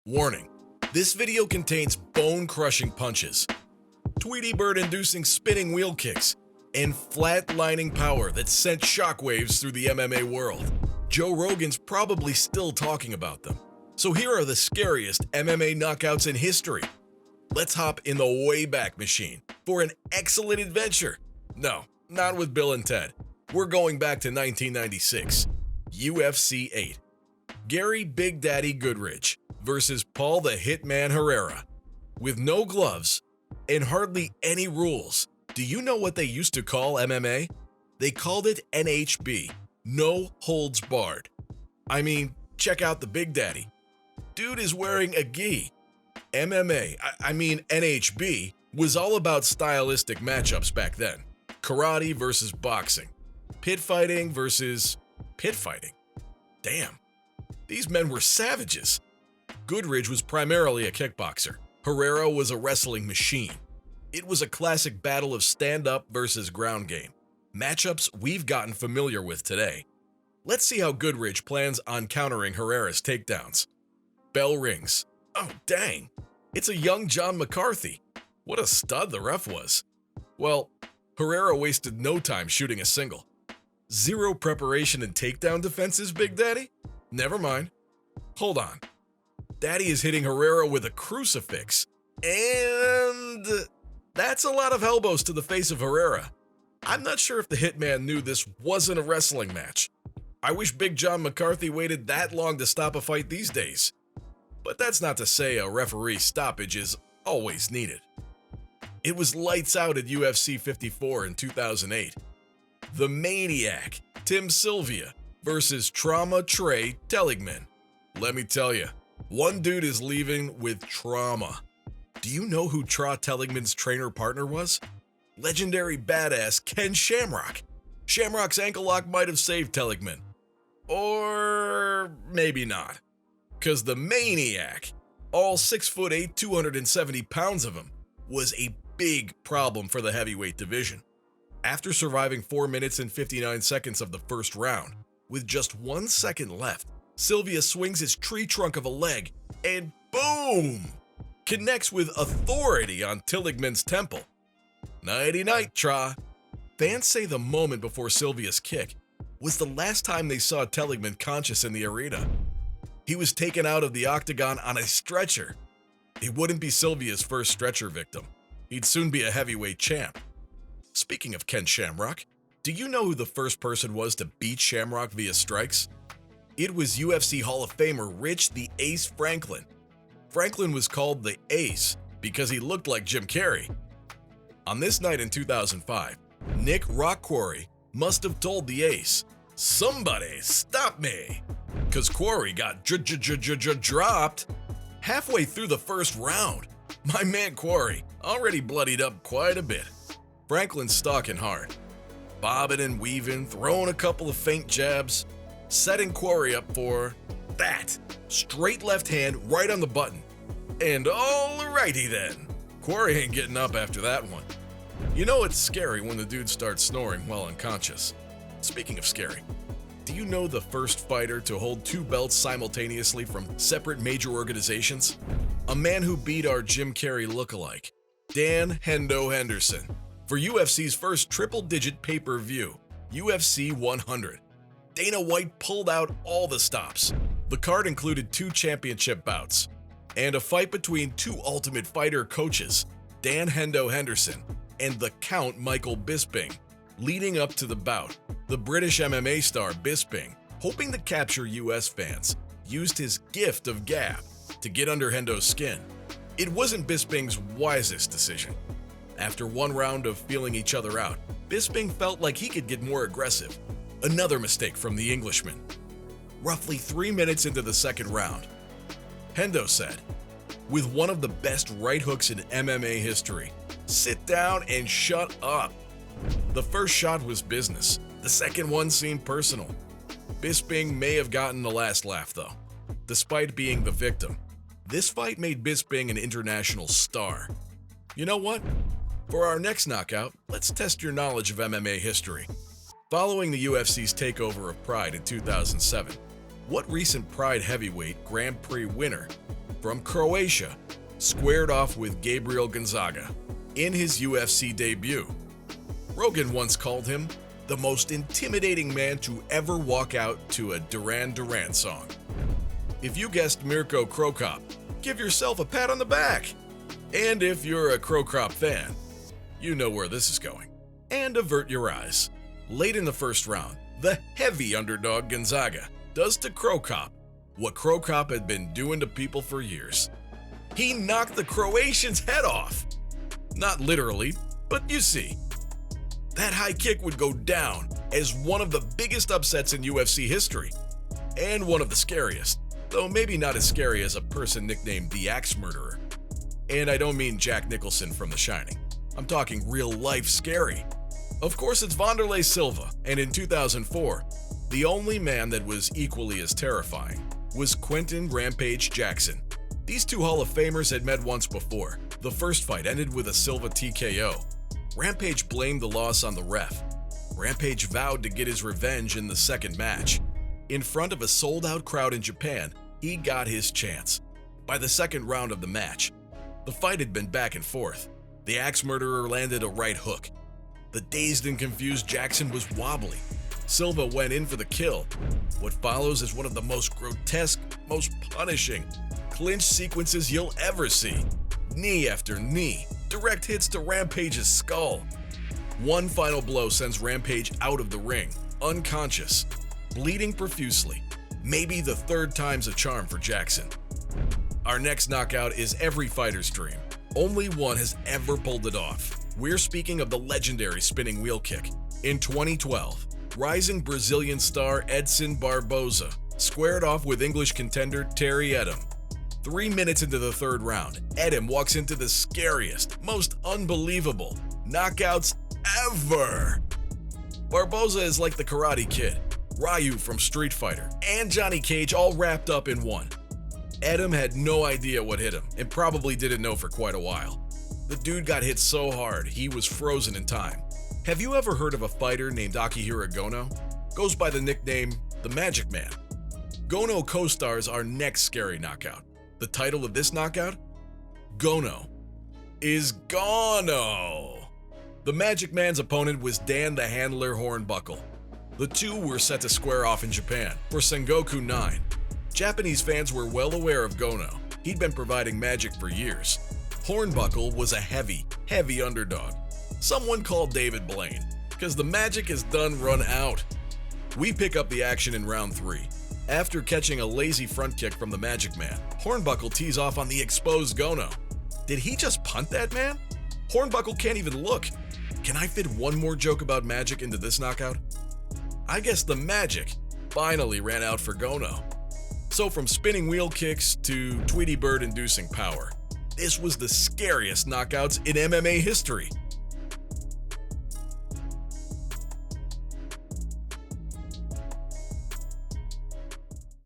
Warning: this video contains bone-crushing punches, Tweety Bird-inducing spinning wheel kicks, and flat-lining power that sent shockwaves through the MMA world. Joe Rogan's probably still talking about them. So here are the scariest MMA knockouts in history. Let's hop in the Wayback Machine for an excellent adventure. No, not with Bill and Ted. We're going back to 1996, UFC 8. Gary Big Daddy Goodridge versus Paul the Hitman Herrera. With no gloves and hardly any rules. Do you know what they used to call MMA? They called it NHB, no holds barred. I mean, check out the Big Daddy. Dude is wearing a gi. MMA, I mean NHB, was all about stylistic matchups back then. Karate versus boxing. Pit fighting versus pit fighting. Damn, these men were savages. Goodridge was primarily a kickboxer. Herrera was a wrestling machine. It was a classic battle of stand-up versus ground game. Matchups we've gotten familiar with today. Let's see how Goodridge plans on countering Herrera's takedowns. Bell rings. Oh, dang. It's a young John McCarthy. What a stud the ref was. Well, Herrera wasted no time shooting a single. Zero preparation and takedown defenses, Big Daddy? Never mind. Hold on. Daddy is hitting Herrera with a crucifix. And that's a lot of elbows to the face of Herrera. I'm not sure if the Hitman knew this wasn't a wrestling match. I wish Big John McCarthy waited that long to stop a fight these days. But that's not to say a referee stoppage is always needed. It was lights out at UFC 54 in 2008. The Maniac, Tim Sylvia, versus Trauma Trey Teligman. Let me tell you, one dude is leaving with trauma. Do you know who Tra Teligman's trainer partner was? Legendary badass Ken Shamrock. Shamrock's ankle lock might have saved Teligman. Or maybe not. Cause the Maniac, all 6'8", 270 pounds of him, was a big problem for the heavyweight division. After surviving 4 minutes and 59 seconds of the first round, with just 1 second left, Sylvia swings his tree trunk of a leg and boom! Connects with authority on Teligman's temple. Nighty-night, Tra. Fans say the moment before Sylvia's kick was the last time they saw Teligman conscious in the arena. He was taken out of the octagon on a stretcher. It wouldn't be Sylvia's first stretcher victim. He'd soon be a heavyweight champ. Speaking of Ken Shamrock, do you know who the first person was to beat Shamrock via strikes? It was UFC Hall of Famer Rich the Ace Franklin. Franklin was called the Ace because he looked like Jim Carrey. On this night in 2005, Nick Rock Quarry must have told the Ace, "Somebody stop me," because Quarry got dropped halfway through the first round. My man Quarry already bloodied up quite a bit. Franklin's stalking hard, bobbing and weaving, throwing a couple of feint jabs, setting Quarry up for that. Straight left hand right on the button. And alrighty then. Quarry ain't getting up after that one. You know it's scary when the dude starts snoring while unconscious. Speaking of scary, do you know the first fighter to hold 2 belts simultaneously from separate major organizations? A man who beat our Jim Carrey lookalike, Dan Hendo Henderson, for UFC's first triple-digit pay-per-view, UFC 100. Dana White pulled out all the stops. The card included 2 championship bouts and a fight between 2 Ultimate Fighter coaches, Dan Hendo Henderson and the Count Michael Bisping. Leading up to the bout, the British MMA star Bisping, hoping to capture US fans, used his gift of gab to get under Hendo's skin. It wasn't Bisping's wisest decision. After 1 round of feeling each other out, Bisping felt like he could get more aggressive. Another mistake from the Englishman. Roughly 3 minutes into the second round, Hendo said, with one of the best right hooks in MMA history, "Sit down and shut up." The first shot was business. The second one seemed personal. Bisping may have gotten the last laugh though. Despite being the victim, this fight made Bisping an international star. You know what? For our next knockout, let's test your knowledge of MMA history. Following the UFC's takeover of Pride in 2007, What recent Pride heavyweight Grand Prix winner from Croatia squared off with Gabriel Gonzaga in his UFC debut? Rogan once called him the most intimidating man to ever walk out to a Duran Duran song. If you guessed Mirko Cro Cop, give yourself a pat on the back. And if you're a Cro Cop fan, you know where this is going. And avert your eyes. Late in the first round, the heavy underdog Gonzaga does to Cro Cop what Cro Cop had been doing to people for years. He knocked the Croatian's head off. Not literally, but you see. That high kick would go down as one of the biggest upsets in UFC history, and one of the scariest, though maybe not as scary as a person nicknamed the Axe Murderer. And I don't mean Jack Nicholson from The Shining. I'm talking real life scary. Of course, it's Wanderlei Silva, and in 2004, the only man that was equally as terrifying was Quentin Rampage Jackson. These two Hall of Famers had met once before. The first fight ended with a Silva TKO. Rampage blamed the loss on the ref. Rampage vowed to get his revenge in the second match. In front of a sold-out crowd in Japan, he got his chance. By the second round of the match, the fight had been back and forth. The Axe Murderer landed a right hook. The dazed and confused Jackson was wobbly. Silva went in for the kill. What follows is one of the most grotesque, most punishing clinch sequences you'll ever see. Knee after knee, direct hits to Rampage's skull. One final blow sends Rampage out of the ring, unconscious, bleeding profusely. Maybe the third time's a charm for Jackson. Our next knockout is every fighter's dream. Only one has ever pulled it off. We're speaking of the legendary spinning wheel kick. In 2012, rising Brazilian star Edson Barboza squared off with English contender Terry Edom. 3 minutes into the third round, Edom walks into the scariest, most unbelievable knockouts ever. Barboza is like the Karate Kid, Ryu from Street Fighter, and Johnny Cage all wrapped up in one. Edom had no idea what hit him, and probably didn't know for quite a while. The dude got hit so hard, he was frozen in time. Have you ever heard of a fighter named Akihiro Gono? Goes by the nickname The Magic Man. Gono co-stars our next scary knockout. The title of this knockout? Gono is Gono. The Magic Man's opponent was Dan the Handler Hornbuckle. The two were set to square off in Japan for Sengoku 9. Japanese fans were well aware of Gono. He'd been providing magic for years. Hornbuckle was a heavy underdog. Someone called David Blaine, because the magic is done run out. We pick up the action in round 3. After catching a lazy front kick from the Magic Man, Hornbuckle tees off on the exposed Gono. Did he just punt that man? Hornbuckle can't even look. Can I fit one more joke about magic into this knockout? I guess the magic finally ran out for Gono. So from spinning wheel kicks to Tweety Bird inducing power, this was the scariest knockouts in MMA history.